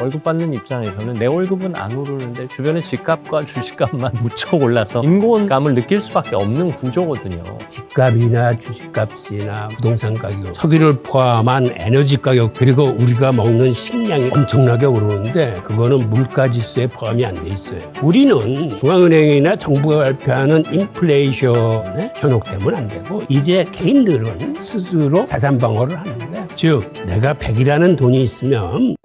월급 받는 입장에서는 내 월급은 안 오르는데 주변의 집값과 주식값만 무척 올라서 인공감을 느낄 수밖에 없는 구조거든요. 집값이나 주식값이나 부동산 가격, 석유를 포함한 에너지 가격, 그리고 우리가 먹는 식량이 엄청나게 오르는데 그거는 물가지수에 포함이 안 돼 있어요. 우리는 중앙은행이나 정부가 발표하는 인플레이션에 현혹되면 안 되고, 이제 개인들은 스스로 자산 방어를 하는데, 즉 내가 100이라는 돈이 있으면.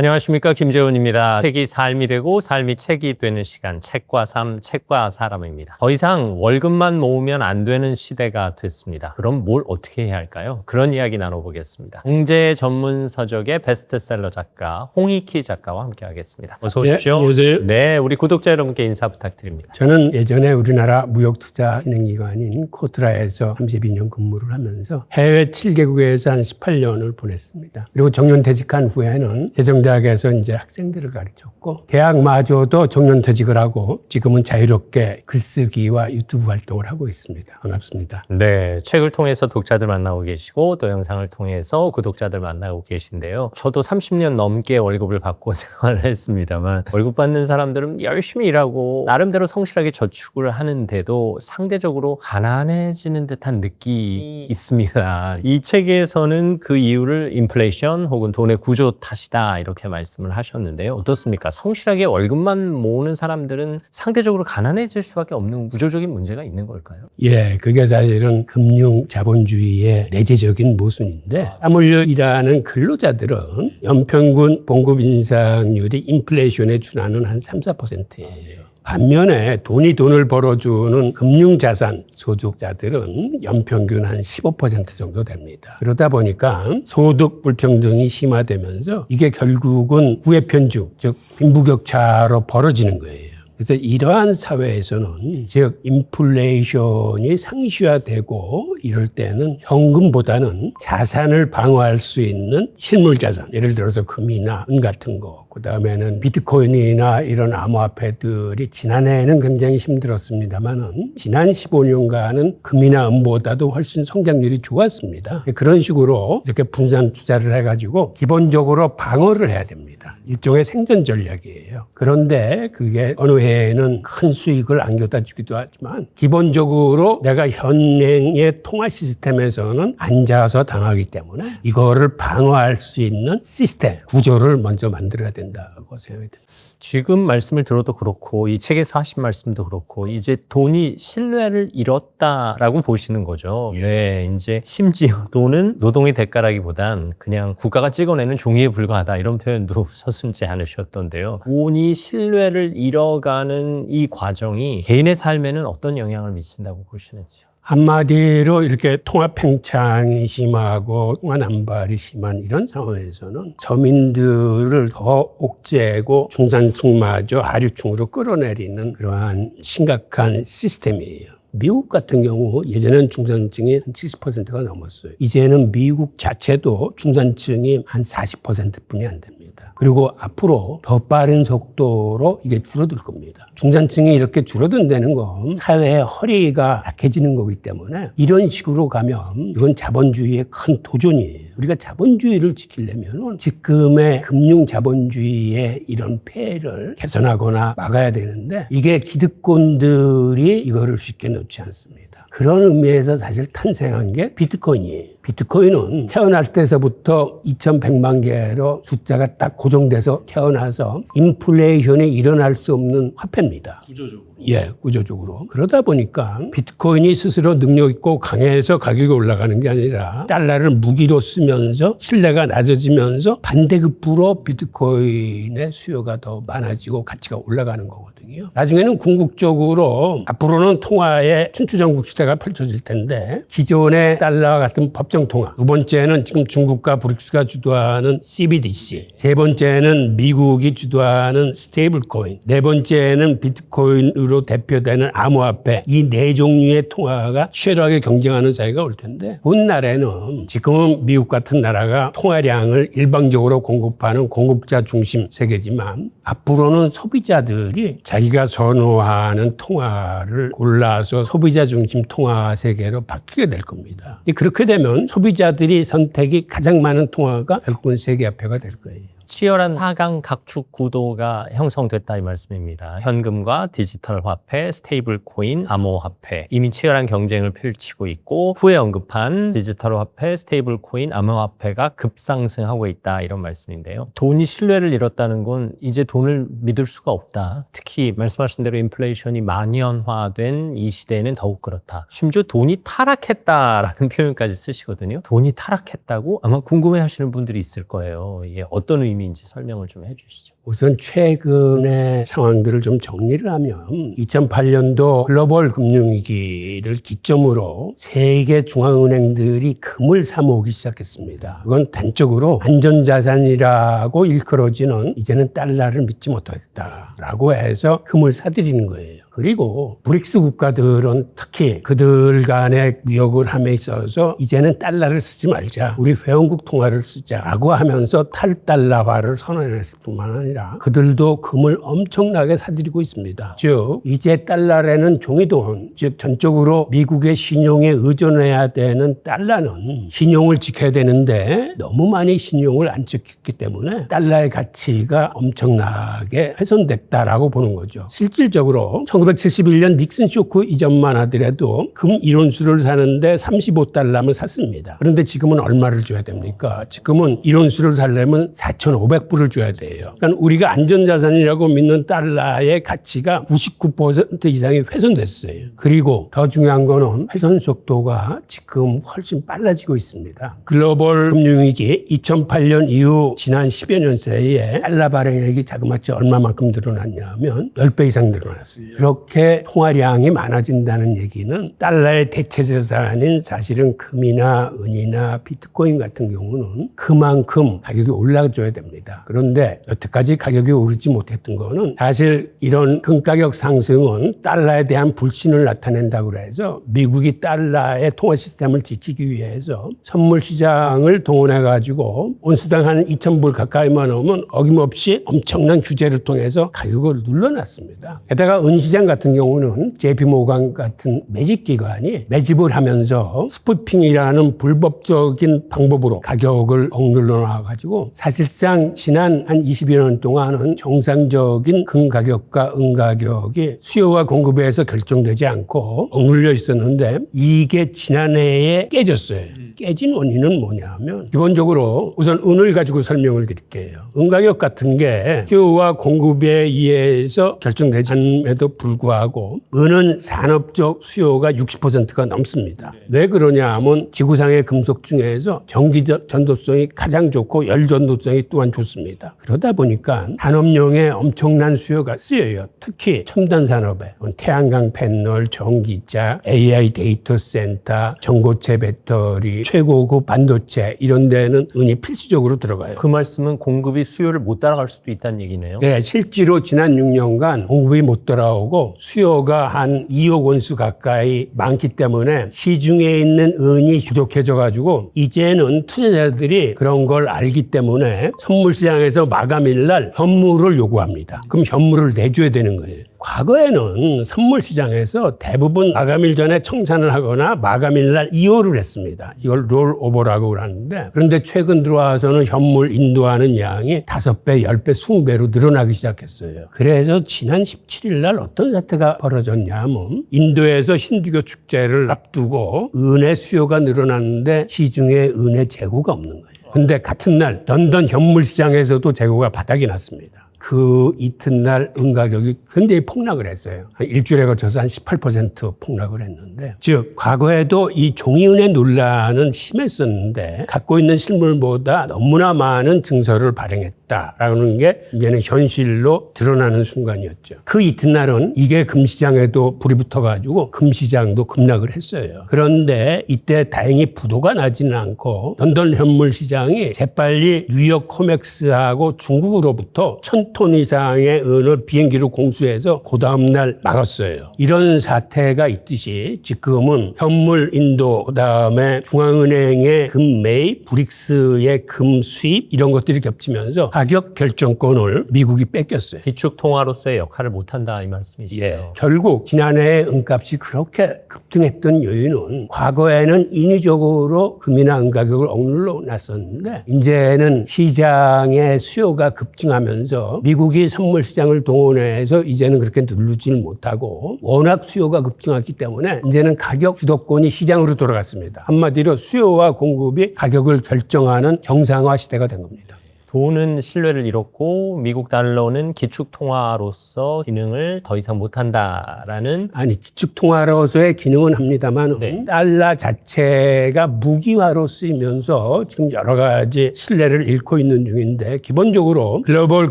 안녕하십니까, 김재훈입니다. 책이 삶이 되고 삶이 책이 되는 시간, 책과 삶, 책과 사람입니다. 더 이상 월급만 모으면 안 되는 시대가 됐습니다. 그럼 뭘 어떻게 해야 할까요? 그런 이야기 나눠보겠습니다. 경제 전문 서적의 베스트셀러 작가 홍익희 작가와 함께 하겠습니다. 어서 오십시오. 네, 안녕하세요. 네, 우리 구독자 여러분께 인사 부탁드립니다. 저는 예전에 우리나라 무역투자 진행기관인 코트라에서 32년 근무를 하면서 해외 7개국에서 한 18년을 보냈습니다. 그리고 정년퇴직한 후에는 대학에서 이제 학생들을 가르쳤고, 대학마저도 정년퇴직을 하고 지금은 자유롭게 글쓰기와 유튜브 활동을 하고 있습니다. 반갑습니다. 네, 책을 통해서 독자들 만나고 계시고 또 영상을 통해서 구독자들 만나고 계신데요. 저도 30년 넘게 월급을 받고 생활을 했습니다만, 월급 받는 사람들은 열심히 일하고 나름대로 성실하게 저축을 하는데도 상대적으로 가난해지는 듯한 느낌이 있습니다. 이 책에서는 그 이유를 인플레이션 혹은 돈의 구조 탓이다, 이렇게 말씀을 하셨는데요. 어떻습니까? 성실하게 월급만 모으는 사람들은 상대적으로 가난해질 수밖에 없는 구조적인 문제가 있는 걸까요? 예, 그게 사실은 금융 자본주의의 내재적인 모순인데, 아무려 일하는 근로자들은 연평균 봉급 인상률이 인플레이션에 준하는 한 3-4%예요. 반면에 돈을 벌어주는 금융자산 소득자들은 연평균 한 15% 정도 됩니다. 그러다 보니까 소득 불평등이 심화되면서 이게 결국은 부의 편중, 즉 빈부격차로 벌어지는 거예요. 그래서 이러한 사회에서는, 즉 인플레이션이 상시화되고 이럴 때는 현금보다는 자산을 방어할 수 있는 실물자산, 예를 들어서 금이나 은 같은 거, 그 다음에는 비트코인이나 이런 암호화폐들이 지난해에는 굉장히 힘들었습니다만은 지난 15년간은 금이나 은보다도 훨씬 성장률이 좋았습니다. 그런 식으로 이렇게 분산 투자를 해가지고 기본적으로 방어를 해야 됩니다. 일종의 생존 전략이에요. 그런데 그게 어느 해에는 큰 수익을 안겨다 주기도 하지만, 기본적으로 내가 현행의 통화 시스템에서는 앉아서 당하기 때문에 이거를 방어할 수 있는 시스템, 구조를 먼저 만들어야 된다고 생각이 됩니다. 지금 말씀을 들어도 그렇고 이 책에서 하신 말씀도 그렇고, 이제 돈이 신뢰를 잃었다라고 보시는 거죠. 네, 이제 심지어 돈은 노동의 대가라기보단 그냥 국가가 찍어내는 종이에 불과하다, 이런 표현도 서슴지 않으셨던데요. 돈이 신뢰를 잃어가는 이 과정이 개인의 삶에는 어떤 영향을 미친다고 보시는지요? 한마디로 이렇게 통화 팽창이 심하고 통화 남발이 심한 이런 상황에서는 서민들을 더 옥죄고 중산층마저 하류층으로 끌어내리는 그러한 심각한 시스템이에요. 미국 같은 경우 예전에는 중산층이 한 70%가 넘었어요. 이제는 미국 자체도 중산층이 한 40%뿐이 안 됩니다. 그리고 앞으로 더 빠른 속도로 이게 줄어들 겁니다. 중산층이 이렇게 줄어든다는 건 사회의 허리가 약해지는 거기 때문에, 이런 식으로 가면 이건 자본주의의 큰 도전이에요. 우리가 자본주의를 지키려면 지금의 금융 자본주의의 이런 폐해를 개선하거나 막아야 되는데, 이게 기득권들이 이거를 쉽게 놓지 않습니다. 그런 의미에서 사실 탄생한 게 비트코인이에요. 비트코인은 태어날 때서부터 2100만 개로 숫자가 딱 고정돼서 태어나서 인플레이션이 일어날 수 없는 화폐입니다. 구조적으로. 예, 구조적으로. 그러다 보니까 비트코인이 스스로 능력 있고 강해서 가격이 올라가는 게 아니라 달러를 무기로 쓰면서 신뢰가 낮아지면서 반대급부로 비트코인의 수요가 더 많아지고 가치가 올라가는 거거든요. 나중에는 궁극적으로 앞으로는 통화의 춘추전국 시대가 펼쳐질 텐데, 기존의 달러와 같은 법정 통화, 두 번째는 지금 중국과 브릭스가 주도하는 CBDC, 세 번째는 미국이 주도하는 스테이블 코인, 네 번째는 비트코인으로 대표되는 암호화폐, 이 네 종류의 통화가 치열하게 경쟁하는 사회가 올 텐데, 훗날에는 지금은 미국 같은 나라가 통화량을 일방적으로 공급하는 공급자 중심 세계지만, 앞으로는 소비자들이 자기가 선호하는 통화를 골라서 소비자 중심 통화 세계로 바뀌게 될 겁니다. 그렇게 되면 소비자들이 선택이 가장 많은 통화가 결국은 세계화폐가 될 거예요. 치열한 4강 각축 구도가 형성됐다 이 말씀입니다. 현금과 디지털 화폐, 스테이블 코인, 암호화폐 이미 치열한 경쟁을 펼치고 있고 후에 언급한 디지털 화폐, 스테이블 코인, 암호화폐가 급상승하고 있다 이런 말씀인데요. 돈이 신뢰를 잃었다는 건 이제 돈을 믿을 수가 없다. 특히 말씀하신 대로 인플레이션이 만연화된 이 시대에는 더욱 그렇다. 심지어 돈이 타락했다라는 표현까지 쓰시거든요. 돈이 타락했다고 아마 궁금해하시는 분들이 있을 거예요. 이게 어떤 의미인지 설명을 좀 해주시죠. 우선 최근의 상황들을 좀 정리를 하면 2008년도 글로벌 금융위기를 기점으로 세계 중앙은행들이 금을 사모으기 시작했습니다. 그건 단적으로 안전자산이라고 일컬어지는 이제는 달러를 믿지 못하겠다라고 해서 금을 사들이는 거예요. 그리고 브릭스 국가들은 특히 그들 간의 무역을 함에 있어서 이제는 달러를 쓰지 말자. 우리 회원국 통화를 쓰자라고 하면서 탈달러화를 선언했을 뿐만 아니라 그들도 금을 엄청나게 사들이고 있습니다. 즉 이제 달러라는 종이돈, 즉 전적으로 미국의 신용에 의존해야 되는 달러는 신용을 지켜야 되는데 너무 많이 신용을 안 지켰기 때문에 달러의 가치가 엄청나게 훼손됐다라고 보는 거죠. 실질적으로 1971년 닉슨 쇼크 이전만 하더라도 금 1온수를 사는데 35달러면 샀습니다. 그런데 지금은 얼마를 줘야 됩니까? 지금은 1온수를 사려면 4,500불을 줘야 돼요. 그러니까 우리가 안전자산이라고 믿는 달러의 가치가 99% 이상이 훼손됐어요. 그리고 더 중요한 거는 훼손 속도가 지금 훨씬 빨라지고 있습니다. 글로벌 금융위기 2008년 이후 지난 10여 년 사이에 달러 발행액이 자그마치 얼마만큼 늘어났냐면 10배 이상 늘어났어요. 이렇게 통화량이 많아진다는 얘기는 달러의 대체자산인 사실은 금이나 은이나 비트코인 같은 경우는 그만큼 가격이 올라줘야 됩니다. 그런데 여태까지 가격이 오르지 못했던 거는 사실 이런 금 가격 상승은 달러에 대한 불신을 나타낸다고 해서 미국이 달러의 통화 시스템을 지키기 위해서 선물 시장을 동원해가지고 온수당 한 2,000불 가까이만 오면 어김없이 엄청난 규제를 통해서 가격을 눌러놨습니다. 게다가 은시장 같은 경우는 JP모간 같은 매집기관이 매집을 하면서 스푸핑이라는 불법적인 방법으로 가격을 억눌러 놔가지고 사실상 지난 한 20여 년 동안은 정상적인 금 가격과 은 가격이 수요와 공급에서 결정되지 않고 억눌려 있었는데 이게 지난해에 깨졌어요. 깨진 원인은 뭐냐면 기본적으로 우선 은을 가지고 설명을 드릴게요. 은 가격 같은 게 수요와 공급에 의해서 결정되지 않음에도 불구하고 은은 산업적 수요가 60%가 넘습니다. 왜 그러냐 하면 지구상의 금속 중에서 전기 전도성이 가장 좋고 열 전도성이 또한 좋습니다. 그러다 보니까 산업용에 엄청난 수요가 쓰여요. 특히 첨단 산업에 태양광 패널, 전기차, AI 데이터 센터, 전고체 배터리, 최고급 반도체 이런 데는 은이 필수적으로 들어가요. 그 말씀은 공급이 수요를 못 따라갈 수도 있다는 얘기네요. 네, 실제로 지난 6년간 공급이 못 돌아오고 수요가 한 2억 원수 가까이 많기 때문에 시중에 있는 은이 부족해져가지고 이제는 투자자들이 그런 걸 알기 때문에 선물 시장에서 마감일날 현물을 요구합니다. 그럼 현물을 내줘야 되는 거예요. 과거에는 선물 시장에서 대부분 마감일 전에 청산을 하거나 마감일날 이호를 했습니다. 이걸 롤오버라고 하는데 그런데 최근 들어와서는 현물 인도하는 양이 5배, 10배, 20배로 늘어나기 시작했어요. 그래서 지난 17일 날 어떤 사태가 벌어졌냐면 인도에서 힌두교 축제를 앞두고 은의 수요가 늘어났는데 시중에 은의 재고가 없는 거예요. 근데 같은 날 런던 현물 시장에서도 재고가 바닥이 났습니다. 그 이튿날 은 가격이 굉장히 폭락을 했어요. 일주일에 거쳐서 한 18% 폭락을 했는데 즉 과거에도 이 종이은의 논란은 심했었는데 갖고 있는 실물보다 너무나 많은 증서를 발행했다라는 게 이제는 현실로 드러나는 순간이었죠. 그 이튿날은 이게 금시장에도 불이 붙어가지고 금시장도 급락을 했어요. 그런데 이때 다행히 부도가 나지는 않고 런던 현물 시장이 재빨리 뉴욕 코맥스하고 중국으로부터 1,000톤 이상의 은을 비행기로 공수해서 그 다음날 막았어요. 이런 사태가 있듯이 지금은 현물 인도, 그 다음에 중앙은행의 금 매입, 브릭스의 금 수입 이런 것들이 겹치면서 가격 결정권을 미국이 뺏겼어요. 기축 통화로서의 역할을 못한다 이 말씀이시죠? 예. 결국 지난해 은값이 그렇게 급등했던 요인은 과거에는 인위적으로 금이나 은 가격을 억눌러 놨었는데 이제는 시장의 수요가 급증하면서 미국이 선물 시장을 동원해서 이제는 그렇게 누르지는 못하고 워낙 수요가 급증했기 때문에 이제는 가격 주도권이 시장으로 돌아갔습니다. 한마디로 수요와 공급이 가격을 결정하는 정상화 시대가 된 겁니다. 돈은 신뢰를 잃었고 미국 달러는 기축 통화로서 기능을 더 이상 못한다라는 아니 기축 통화로서의 기능은 합니다만 네. 달러 자체가 무기화로 쓰이면서 지금 여러 가지 신뢰를 잃고 있는 중인데 기본적으로 글로벌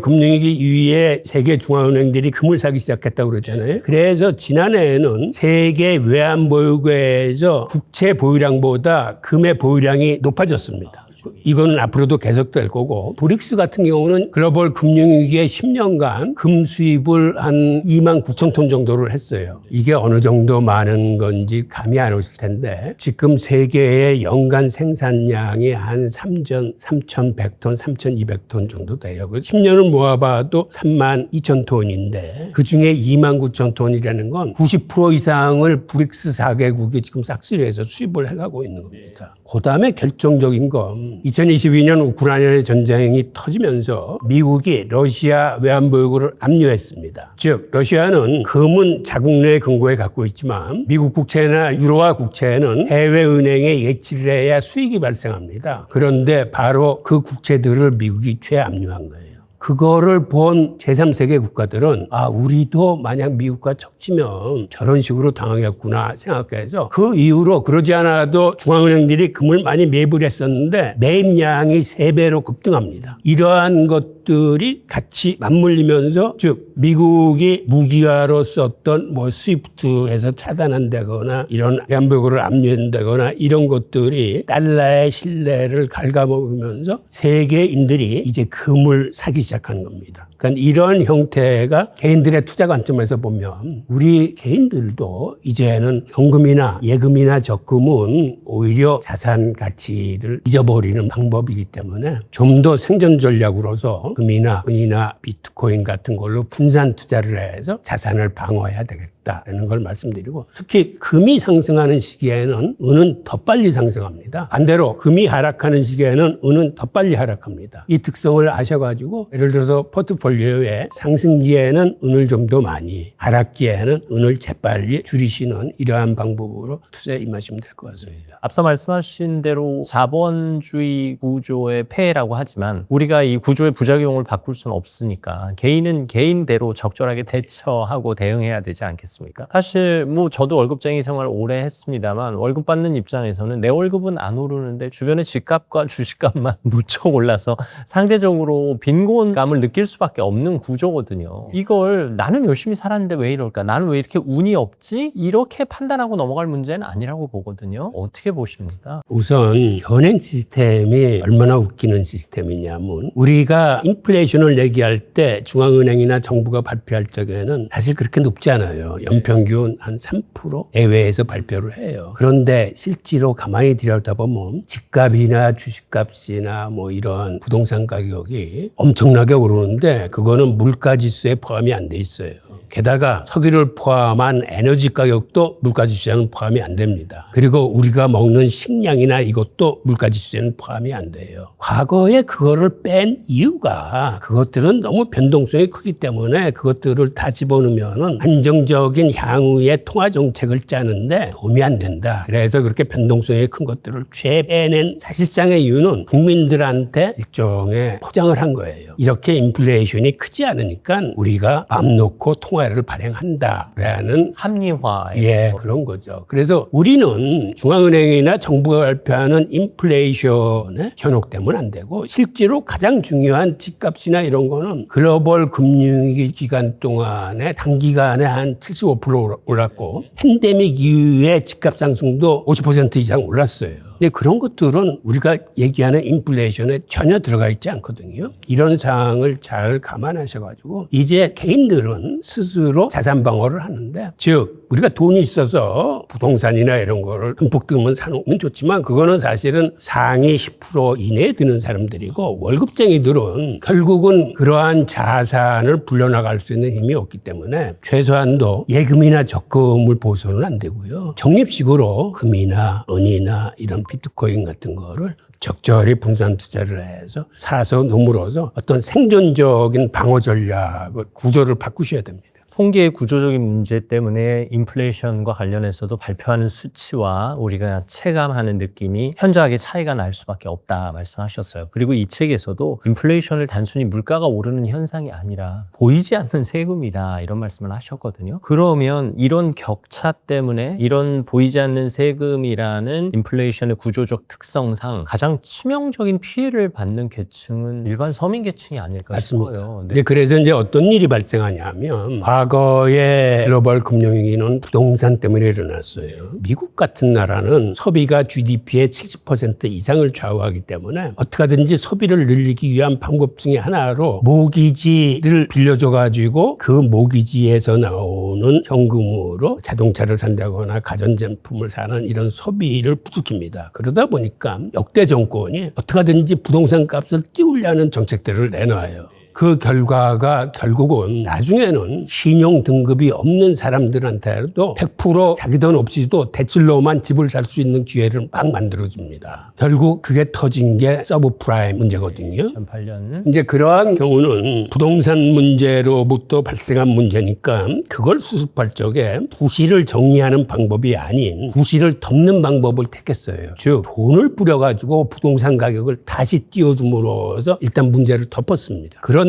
금융위기 이후에 세계 중앙은행들이 금을 사기 시작했다고 그랬잖아요. 그래서 지난해에는 세계 외환보유고에서 국채 보유량보다 금의 보유량이 높아졌습니다. 이거는 앞으로도 계속될 거고 브릭스 같은 경우는 글로벌 금융위기의 10년간 금 수입을 한 2만 9천 톤 정도를 했어요. 이게 어느 정도 많은 건지 감이 안 오실 텐데 지금 세계의 연간 생산량이 한 3,100톤, 3,200톤 정도 돼요. 10년을 모아봐도 3만 2천 톤인데 그중에 2만 9천 톤이라는 건 90% 이상을 브릭스 4개국이 지금 싹쓸이 해서 수입을 해가고 있는 겁니다. 그다음에 결정적인 건 2022년 우크라이나 전쟁이 터지면서 미국이 러시아 외환보유고를 압류했습니다. 즉 러시아는 금은 자국 내 금고에 갖고 있지만 미국 국채나 유로화 국채는 해외은행에 예치를 해야 수익이 발생합니다. 그런데 바로 그 국채들을 미국이 최압류한 거예요. 그거를 본 제3세계 국가들은 우리도 만약 미국과 척치면 저런 식으로 당하겠구나 생각해서 그 이후로 그러지 않아도 중앙은행들이 금을 많이 매입을 했었는데 매입량이 3배로 급등합니다. 이러한 것들이 같이 맞물리면서 즉 미국이 무기화로 썼던 스위프트에서 차단한다거나 이런 외환보유고를 압류한다거나 이런 것들이 달러의 신뢰를 갉아먹으면서 세계인들이 이제 금을 사기 시작하는 겁니다. 그러니까 이런 형태가 개인들의 투자 관점에서 보면 우리 개인들도 이제는 현금이나 예금이나 적금은 오히려 자산 가치를 잊어버리는 방법이기 때문에 좀 더 생존 전략으로서 금이나 은이나 비트코인 같은 걸로 분산 투자를 해서 자산을 방어해야 되겠다라는 걸 말씀드리고 특히 금이 상승하는 시기에는 은은 더 빨리 상승합니다. 반대로 금이 하락하는 시기에는 은은 더 빨리 하락합니다. 이 특성을 아셔가지고 예를 들어서 포트폴리오에 상승기에는 은을 좀 더 많이 하락기에는 은을 재빨리 줄이시는 이러한 방법으로 투자에 임하시면 될 것 같습니다. 앞서 말씀하신 대로 자본주의 구조의 폐해라고 하지만 우리가 이 구조의 부작용을 바꿀 수는 없으니까 개인은 개인대로 적절하게 대처하고 대응해야 되지 않겠습니까? 사실 저도 월급쟁이 생활 오래 했습니다만 월급 받는 입장에서는 내 월급은 안 오르는데 주변의 집값과 주식값만 무척 올라서 상대적으로 빈곤감을 느낄 수밖에 없는 구조거든요. 이걸 나는 열심히 살았는데 왜 이럴까? 나는 왜 이렇게 운이 없지? 이렇게 판단하고 넘어갈 문제는 아니라고 보거든요. 어떻게 보십니까? 우선 현행 시스템이 얼마나 웃기는 시스템이냐면 우리가 인플레이션을 얘기할 때 중앙은행이나 정부가 발표할 적에는 사실 그렇게 높지 않아요. 연평균 한 3% 내외에서 발표를 해요. 그런데 실제로 가만히 들여다보면 집값이나 주식값이나 이런 부동산 가격이 엄청나게 오르는데 그거는 물가지수에 포함이 안 돼 있어요. 게다가 석유를 포함한 에너지 가격도 물가지수에는 포함이 안 됩니다. 그리고 우리가 먹는 식량이나 이것도 물가지수에는 포함이 안 돼요. 과거에 그거를 뺀 이유가 그것들은 너무 변동성이 크기 때문에 그것들을 다 집어넣으면 안정적인 향후의 통화 정책을 짜는데 도움이 안 된다. 그래서 그렇게 변동성이 큰 것들을 빼낸 사실상의 이유는 국민들한테 일종의 포장을 한 거예요. 이렇게 인플레이션이 크지 않으니까 우리가 마음 놓고 통화를 발행한다라는 합리화. 그런 거죠. 그래서 우리는 중앙은행이나 정부가 발표하는 인플레이션에 현혹되면 안 되고 실제로 가장 중요한 집값이나 이런 거는 글로벌 금융위기 기간 동안에 단기간에 한 75% 올랐고 팬데믹 이후에 집값 상승도 50% 이상 올랐어요. 근데 그런 것들은 우리가 얘기하는 인플레이션에 전혀 들어가 있지 않거든요. 이런 사항을 잘 감안하셔가지고 이제 개인들은 스스로 자산 방어를 하는데, 즉 우리가 돈이 있어서 부동산이나 이런 거를 흠뻑 들면 사놓으면 좋지만 그거는 사실은 상위 10% 이내에 드는 사람들이고, 월급쟁이들은 결국은 그러한 자산을 불려나갈 수 있는 힘이 없기 때문에 최소한도 예금이나 적금을 보수는 안 되고요. 적립식으로 금이나 은이나 이런 비트코인 같은 거를 적절히 분산 투자를 해서 사서 누물어서 어떤 생존적인 방어 전략을 구조를 바꾸셔야 됩니다. 통계의 구조적인 문제 때문에 인플레이션과 관련해서도 발표하는 수치와 우리가 체감하는 느낌이 현저하게 차이가 날 수밖에 없다 말씀하셨어요. 그리고 이 책에서도 인플레이션을 단순히 물가가 오르는 현상이 아니라 보이지 않는 세금이다 이런 말씀을 하셨거든요. 그러면 이런 격차 때문에 이런 보이지 않는 세금이라는 인플레이션의 구조적 특성상 가장 치명적인 피해를 받는 계층은 일반 서민 계층이 아닐까 맞습니다. 싶어요. 네. 이제 그래서 이제 어떤 일이 발생하냐면, 과거의 글로벌 금융위기는 부동산 때문에 일어났어요. 미국 같은 나라는 소비가 GDP의 70% 이상을 좌우하기 때문에 어떻게 하든지 소비를 늘리기 위한 방법 중에 하나로 모기지를 빌려줘가지고 그 모기지에서 나오는 현금으로 자동차를 산다거나 가전제품을 사는 이런 소비를 부추깁니다. 그러다 보니까 역대 정권이 어떻게 하든지 부동산 값을 띄우려는 정책들을 내놔요. 그 결과가 결국은 나중에는 신용 등급이 없는 사람들한테도 100% 자기 돈 없이도 대출로만 집을 살 수 있는 기회를 막 만들어줍니다. 결국 그게 터진 게 서브프라임 문제거든요. 2008년. 이제 그러한 경우는 부동산 문제로부터 발생한 문제니까 그걸 수습할 적에 부실을 정리하는 방법이 아닌 부실을 덮는 방법을 택했어요. 즉 돈을 뿌려가지고 부동산 가격을 다시 띄워줌으로써 일단 문제를 덮었습니다. 그런데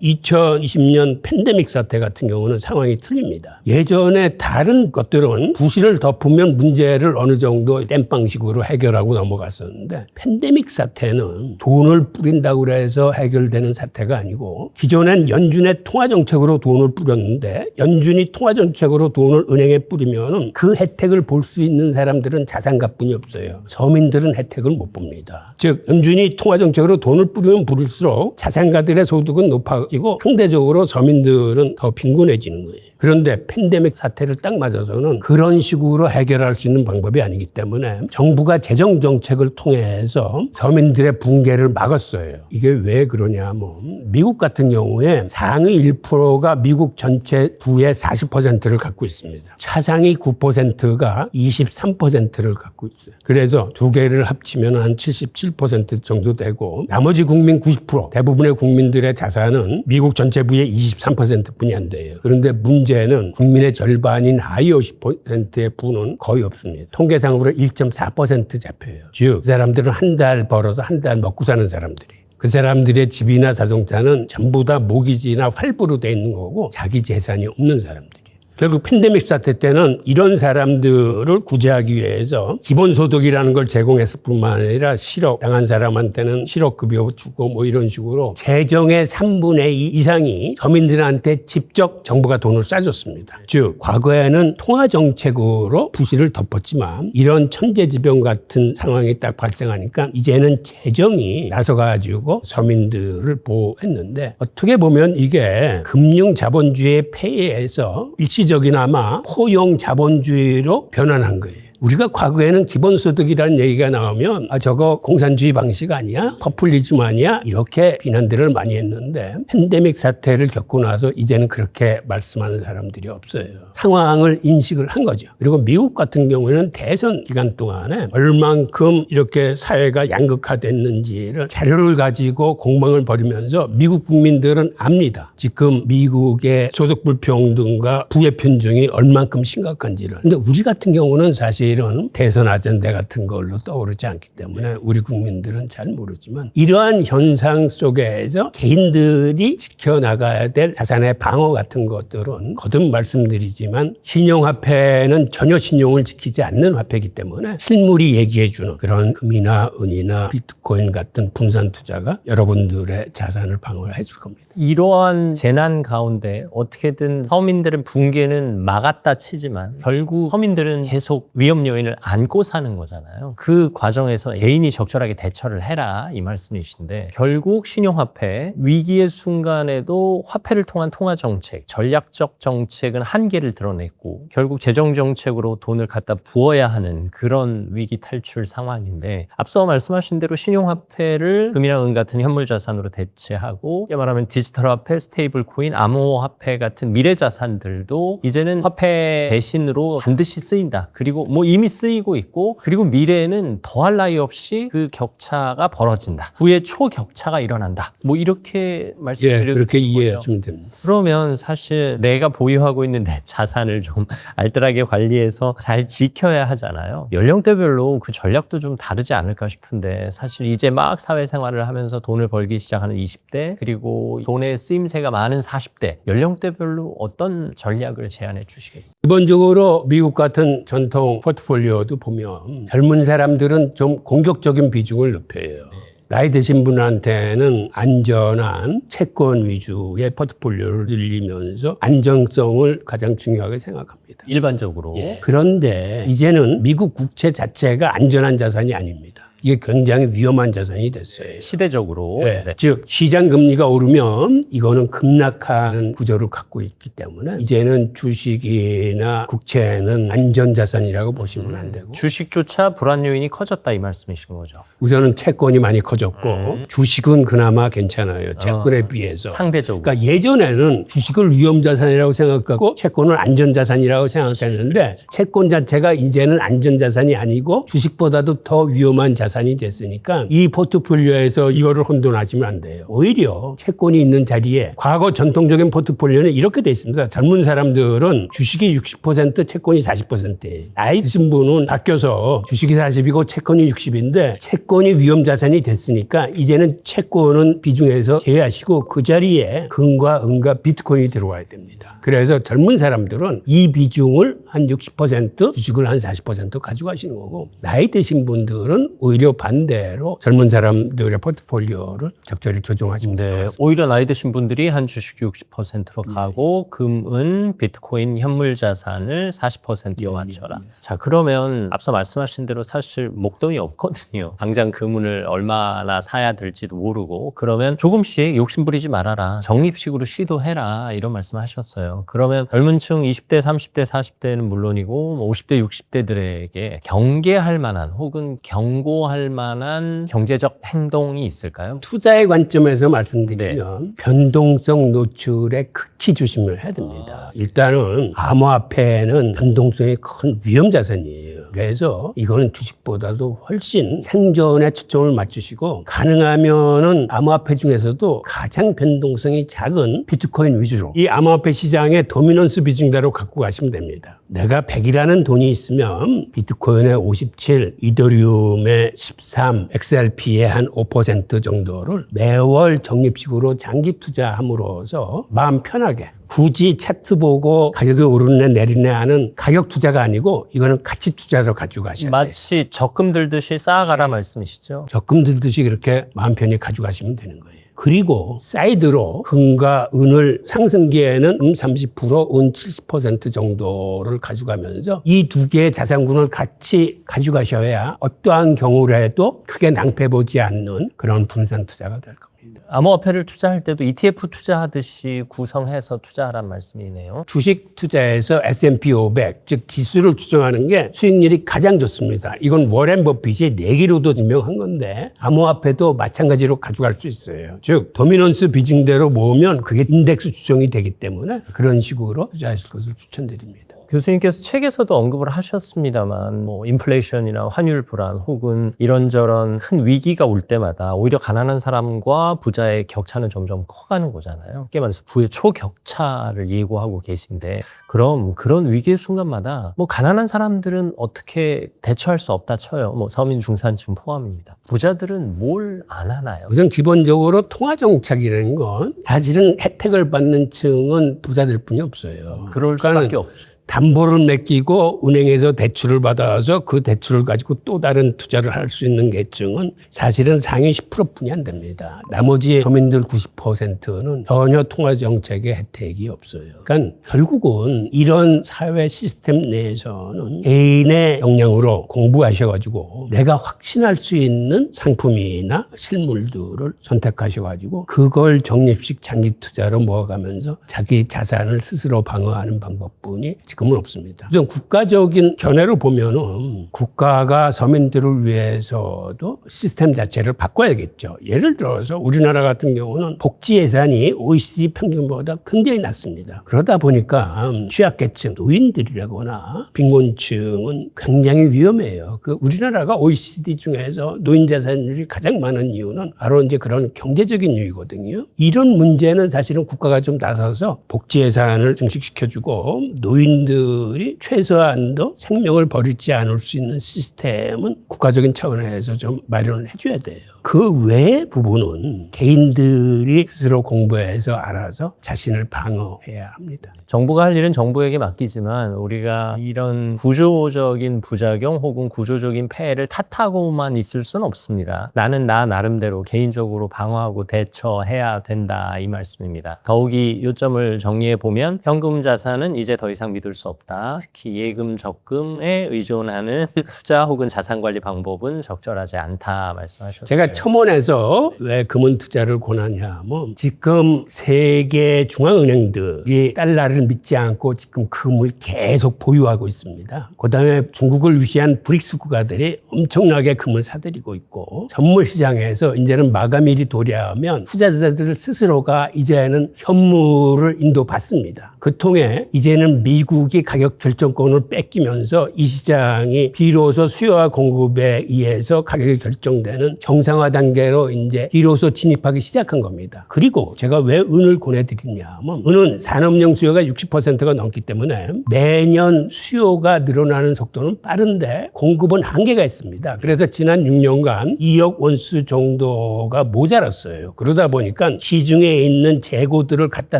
2020년 팬데믹 사태 같은 경우는 상황이 틀립니다. 예전에 다른 것들은 부실을 덮으면 문제를 어느 정도 땜빵식으로 해결하고 넘어갔었는데, 팬데믹 사태는 돈을 뿌린다고 해서 해결되는 사태가 아니고, 기존엔 연준의 통화정책으로 돈을 뿌렸는데 연준이 통화정책으로 돈을 은행에 뿌리면 그 혜택을 볼 수 있는 사람들은 자산가뿐이 없어요. 서민들은 혜택을 못 봅니다. 즉 연준이 통화정책으로 돈을 뿌리면 뿌릴수록 자산가들의 소득은 높아지고 상대적으로 서민들은 더 빈곤해지는 거예요. 그런데 팬데믹 사태를 딱 맞아서는 그런 식으로 해결할 수 있는 방법이 아니기 때문에 정부가 재정정책을 통해서 서민들의 붕괴를 막았어요. 이게 왜 그러냐면, 미국 같은 경우에 상위 1%가 미국 전체 부의 40%를 갖고 있습니다. 차상위 9%가 23%를 갖고 있어요. 그래서 두 개를 합치면 한 77% 정도 되고, 나머지 국민 90%, 대부분의 국민들의 자산은 미국 전체 부의 23%뿐이 안 돼요. 그런데 문제는 국민의 절반인 하위 50%의 부는 거의 없습니다. 통계상으로 1.4% 잡혀요. 즉 그 사람들은 한 달 벌어서 한 달 먹고 사는 사람들이. 그 사람들의 집이나 자동차는 전부 다 모기지나 활부로 돼 있는 거고 자기 재산이 없는 사람들이. 결국 팬데믹 사태 때는 이런 사람들을 구제하기 위해서 기본소득이라는 걸 제공했을 뿐만 아니라 실업 당한 사람한테는 실업급여 주고 뭐 이런 식으로 재정의 3분의 2 이상이 서민들한테 직접 정부가 돈을 쏴줬습니다. 즉 과거에는 통화정책으로 부실을 덮었지만 이런 천재지변 같은 상황이 딱 발생하니까 이제는 재정이 나서가지고 서민들을 보호했는데, 어떻게 보면 이게 금융자본주의의 폐해에서 일시적이나마 포용 자본주의로 변환한 거예요. 우리가 과거에는 기본소득이라는 얘기가 나오면 저거 공산주의 방식 아니야? 포퓰리즘 아니야? 이렇게 비난들을 많이 했는데, 팬데믹 사태를 겪고 나서 이제는 그렇게 말씀하는 사람들이 없어요. 상황을 인식을 한 거죠. 그리고 미국 같은 경우에는 대선 기간 동안에 얼만큼 이렇게 사회가 양극화됐는지를 자료를 가지고 공방을 벌이면서 미국 국민들은 압니다. 지금 미국의 소득 불평등과 부의 편중이 얼만큼 심각한지를. 근데 우리 같은 경우는 사실 이런 대선 아젠다 같은 걸로 떠오르지 않기 때문에 우리 국민들은 잘 모르지만, 이러한 현상 속에서 개인들이 지켜나가야 될 자산의 방어 같은 것들은 거듭 말씀드리지만 신용화폐는 전혀 신용을 지키지 않는 화폐이기 때문에 실물이 얘기해주는 그런 금이나 은이나 비트코인 같은 분산 투자가 여러분들의 자산을 방어해 줄 겁니다. 이러한 재난 가운데 어떻게든 서민들은 붕괴는 막았다 치지만 결국 서민들은 계속 위험 위험 요인을 안고 사는 거잖아요. 그 과정에서 개인이 적절하게 대처를 해라 이 말씀이신데 결국 신용화폐 위기의 순간에도 화폐를 통한 통화 정책, 전략적 정책은 한계를 드러냈고 결국 재정 정책으로 돈을 갖다 부어야 하는 그런 위기 탈출 상황인데 앞서 말씀하신 대로 신용화폐를 금이나 은 같은 현물 자산으로 대체하고 말하면 디지털 화폐, 스테이블 코인, 암호화폐 같은 미래 자산들도 이제는 화폐 대신으로 반드시 쓰인다. 그리고 뭐 이미 쓰이고 있고 그리고 미래에는 더할 나위 없이 그 격차가 벌어진다. 후에 초격차가 일어난다. 뭐 이렇게 말씀드려도 그렇게 되는 거죠. 이해하시면 됩니다. 그러면 사실 내가 보유하고 있는 내 자산을 좀 알뜰하게 관리해서 잘 지켜야 하잖아요. 연령대별로 그 전략도 좀 다르지 않을까 싶은데 사실 이제 막 사회생활을 하면서 돈을 벌기 시작하는 20대 그리고 돈의 쓰임새가 많은 40대 연령대별로 어떤 전략을 제안해 주시겠어요? 기본적으로 미국 같은 전통 포트폴리오도 보면 젊은 사람들은 좀 공격적인 비중을 높여요. 나이 드신 분한테는 안전한 채권 위주의 포트폴리오를 늘리면서 안정성을 가장 중요하게 생각합니다. 일반적으로. 그런데 이제는 미국 국채 자체가 안전한 자산이 아닙니다. 이게 굉장히 위험한 자산이 됐어요. 시대적으로. 네. 네. 즉 시장 금리가 오르면 이거는 급락하는 구조를 갖고 있기 때문에 이제는 주식이나 국채는 안전자산이라고 보시면 안 되고 주식조차 불안 요인이 커졌다 이 말씀이신 거죠. 우선은 채권이 많이 커졌고 주식은 그나마 괜찮아요. 채권에 비해서. 상대적으로. 그러니까 예전에는 주식을 위험자산이라고 생각하고 채권을 안전자산이라고 생각했는데 채권 자체가 이제는 안전자산이 아니고 주식보다도 더 위험한 자산이 됐으니까 이 포트폴리오에서 이거를 혼돈하시면 안 돼요. 오히려 채권이 있는 자리에 과거 전통적인 포트폴리오는 이렇게 돼 있습니다. 젊은 사람들은 주식이 60% 채권이 40%예요. 나이 드신 분은 바뀌어서 주식이 40이고 채권이 60인데 채권이 위험자산이 됐으니까 이제는 채권은 비중에서 제외하시고 그 자리에 금과 은과 비트코인이 들어와야 됩니다. 그래서 젊은 사람들은 이 비중을 한 60% 주식을 한 40% 가져가시는 거고 나이 드신 분들은 오히려 반대로 젊은 사람들의 포트폴리오를 적절히 조정하시면 네, 됩니다. 오히려 나이 드신 분들이 한 주식 60%로 가고 금은 비트코인 현물 자산을 40%에 맞춰라. 자, 그러면 앞서 말씀하신 대로 사실 목돈이 없거든요. 당장 금을 얼마나 사야 될지도 모르고 그러면 조금씩 욕심부리지 말아라. 적립식으로 시도해라. 이런 말씀하셨어요. 그러면 젊은 층 20대, 30대, 40대는 물론이고 50대, 60대들에게 경계할 만한 혹은 경고할 만한 경제적 행동이 있을까요? 투자의 관점에서 말씀드리면 변동성 노출에 극히 조심을 해야 됩니다. 일단은 암호화폐는 변동성이 큰 위험자산이에요. 그래서 이거는 주식보다도 훨씬 생존에 초점을 맞추시고 가능하면은 암호화폐 중에서도 가장 변동성이 작은 비트코인 위주로 이 암호화폐 시장의 도미넌스 비중대로 갖고 가시면 됩니다. 내가 100이라는 돈이 있으면 비트코인의 57, 이더리움의 13, XRP의 한 5% 정도를 매월 적립식으로 장기 투자함으로써 마음 편하게 굳이 차트 보고 가격이 오르네 내리네 하는 가격 투자가 아니고 이거는 가치 투자로 가지고 가셔야 돼요. 마치 적금 들듯이 쌓아가라 말씀이시죠? 적금 들듯이 그렇게 마음 편히 가져가시면 되는 거예요. 그리고 사이드로 금과 은을 상승기에는 30%, 은 70% 정도를 가져가면서 이 두 개의 자산군을 같이 가져가셔야 어떠한 경우라도 크게 낭패보지 않는 그런 분산 투자가 될 겁니다. 암호화폐를 투자할 때도 ETF 투자하듯이 구성해서 투자하란 말씀이네요. 주식 투자에서 S&P 500, 즉 지수를 추정하는 게 수익률이 가장 좋습니다. 이건 워렌 버핏이 내기로도 증명한 건데 암호화폐도 마찬가지로 가져갈 수 있어요. 즉 도미넌스 비중대로 모으면 그게 인덱스 추정이 되기 때문에 그런 식으로 투자하실 것을 추천드립니다. 교수님께서 책에서도 언급을 하셨습니다만 뭐 인플레이션이나 환율 불안 혹은 이런저런 큰 위기가 올 때마다 오히려 가난한 사람과 부자의 격차는 점점 커가는 거잖아요. 쉽게 말해서 부의 초격차를 예고하고 계신데 그럼 그런 위기의 순간마다 뭐 가난한 사람들은 어떻게 대처할 수 없다 쳐요. 뭐 서민 중산층 포함입니다. 부자들은 뭘 안 하나요? 우선 기본적으로 통화정책이라는 건 사실은 혜택을 받는 층은 부자들 뿐이 없어요. 그럴 수밖에 없죠. 담보를 맡기고 은행에서 대출을 받아서 그 대출을 가지고 또 다른 투자를 할 수 있는 계층은 사실은 상위 10%뿐이 안 됩니다. 나머지 서민들 90%는 전혀 통화 정책의 혜택이 없어요. 그러니까 결국은 이런 사회 시스템 내에서는 개인의 역량으로 공부하셔가지고 내가 확신할 수 있는 상품이나 실물들을 선택하셔가지고 그걸 적립식 장기 투자로 모아가면서 자기 자산을 스스로 방어하는 방법뿐이 지금은 없습니다. 우선 국가적인 견해로 보면은 국가가 서민들을 위해서도 시스템 자체를 바꿔야겠죠. 예를 들어서 우리나라 같은 경우는 복지 예산이 OECD 평균보다 굉장히 낮습니다. 그러다 보니까 취약계층, 노인들이라거나 빈곤층은 굉장히 위험해요. 우리나라가 OECD 중에서 노인 자산율이 가장 많은 이유는 바로 이제 그런 경제적인 이유거든요. 이런 문제는 사실은 국가가 좀 나서서 복지 예산을 증식시켜주고 노인들이 최소한도 생명을 버리지 않을 수 있는 시스템은 국가적인 차원에서 좀 마련을 해줘야 돼요. 그 외의 부분은 개인들이 스스로 공부해서 알아서 자신을 방어해야 합니다. 정부가 할 일은 정부에게 맡기지만 우리가 이런 구조적인 부작용 혹은 구조적인 폐해를 탓하고만 있을 수는 없습니다. 나는 나 나름대로 개인적으로 방어하고 대처해야 된다 이 말씀입니다. 더욱이 요점을 정리해 보면 현금 자산은 이제 더 이상 믿을 수 없다. 특히 예금 적금에 의존하는 투자 혹은 자산 관리 방법은 적절하지 않다 말씀하셨어요. 제가 첨언해서 왜 금은 투자를 권하냐면 지금 세계 중앙은행들이 달러를 믿지 않고 지금 금을 계속 보유하고 있습니다. 그다음에 중국을 위시한 브릭스 국가들이 엄청나게 금을 사들이고 있고 선물 시장에서 이제는 마감일이 도래하면 투자자들 스스로가 이제는 현물을 인도받습니다. 그 통해 이제는 미국이 가격 결정권을 뺏기면서 이 시장이 비로소 수요와 공급에 의해서 가격이 결정되는 정상화 단계로 이제 비로소 진입하기 시작한 겁니다. 그리고 제가 왜 은을 권해드리냐면 은은 산업용 수요가 60%가 넘기 때문에 매년 수요가 늘어나는 속도는 빠른데 공급은 한계가 있습니다. 그래서 지난 6년간 2억 원수 정도가 모자랐어요. 그러다 보니까 시중에 있는 재고들을 갖다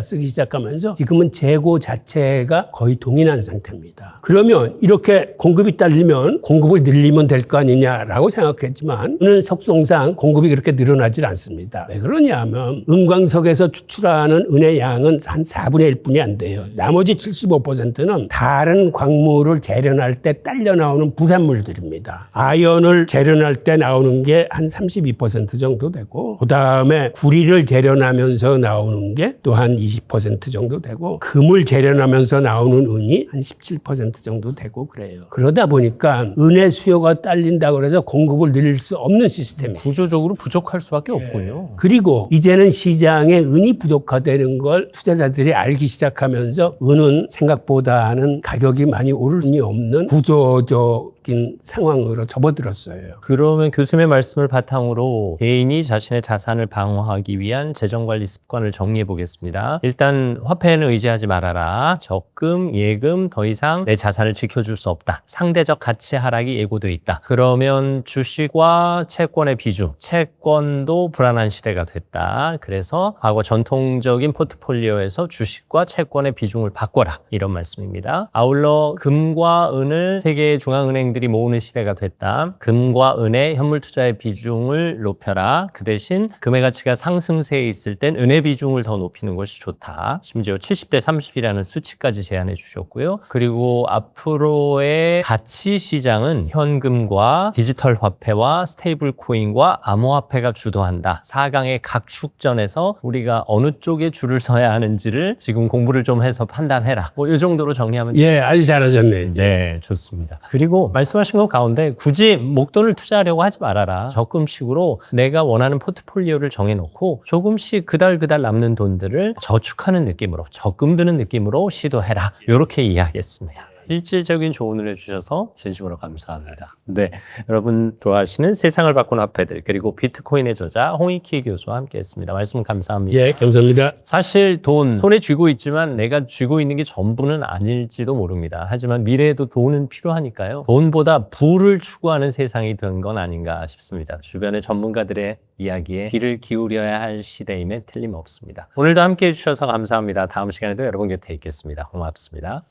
쓰기 시작하면서 지금은 재고 자체가 거의 동일한 상태입니다. 그러면 이렇게 공급이 딸리면 공급을 늘리면 될 거 아니냐라고 생각했지만 은은 속성상 공급이 그렇게 늘어나질 않습니다. 왜 그러냐 하면 은광석에서 추출하는 은의 양은 한 4분의 1뿐이 안 돼요. 나머지 75%는 다른 광물을 재련할 때 딸려 나오는 부산물들입니다. 아연을 재련할 때 나오는 게 한 32% 정도 되고 그 다음에 구리를 재련하면서 나오는 게 또 한 20% 정도 되고 금을 재련하면서 나오는 은이 한 17% 정도 되고 그래요. 그러다 보니까 은의 수요가 딸린다고 해서 공급을 늘릴 수 없는 시스템이에요. 구조적으로 부족할 수밖에 없군요. 그리고 이제는 시장에 은이 부족하다는 걸 투자자들이 알기 시작하면서 은은 생각보다는 가격이 많이 오를 수 없는 구조적인 상황으로 접어들었어요. 그러면 교수님의 말씀을 바탕으로 개인이 자신의 자산을 방어하기 위한 재정관리 습관을 정리해 보겠습니다. 일단 화폐에는 의지하지 말아라. 적금, 예금 더 이상 내 자산을 지켜줄 수 없다. 상대적 가치 하락이 예고돼 있다. 그러면 주식과 채권의 비중, 채권도 불안한 시대가 됐다. 그래서 과거 전통적인 포트폴리오에서 주식과 채권의 비중을 바꿔라. 이런 말씀입니다. 아울러 금과 은을 세계 중앙은행들이 모으는 시대가 됐다. 금과 은의 현물 투자의 비중을 높여라. 그 대신 금의 가치가 상승세에 있을 땐 은의 비중을 더 높이는 것이 좋다. 심지어 70대 30이라는 수치까지 제안해 주셨고요. 그리고 앞으로의 가치 시장은 현금과 디지털 화폐와 스테이블 코인과 암호화폐가 주도한다. 4강의 각축전에서 우리가 어느 쪽에 줄을 서야 하는지를 지금 공부를 좀 해서 판단해라. 이 정도로 정리하면 예, 아주 잘하셨네. 네, 좋습니다. 그리고 말씀하신 것 가운데 굳이 목돈을 투자하려고 하지 말아라. 적금식으로 내가 원하는 포트폴리오를 정해놓고 조금씩 그달 남는 돈들을 저축하는 느낌으로, 적금 드는 느낌으로 시도해라. 이렇게 이해하겠습니다. 실질적인 조언을 해주셔서 진심으로 감사합니다. 네, 여러분 좋아하시는 세상을 바꾸는 화폐들 그리고 비트코인의 저자 홍익희 교수와 함께했습니다. 말씀 감사합니다. 예, 감사합니다. 사실 돈 손에 쥐고 있지만 내가 쥐고 있는 게 전부는 아닐지도 모릅니다. 하지만 미래에도 돈은 필요하니까요. 돈보다 부를 추구하는 세상이 된 건 아닌가 싶습니다. 주변의 전문가들의 이야기에 귀를 기울여야 할 시대임에 틀림없습니다. 오늘도 함께해 주셔서 감사합니다. 다음 시간에도 여러분 곁에 있겠습니다. 고맙습니다.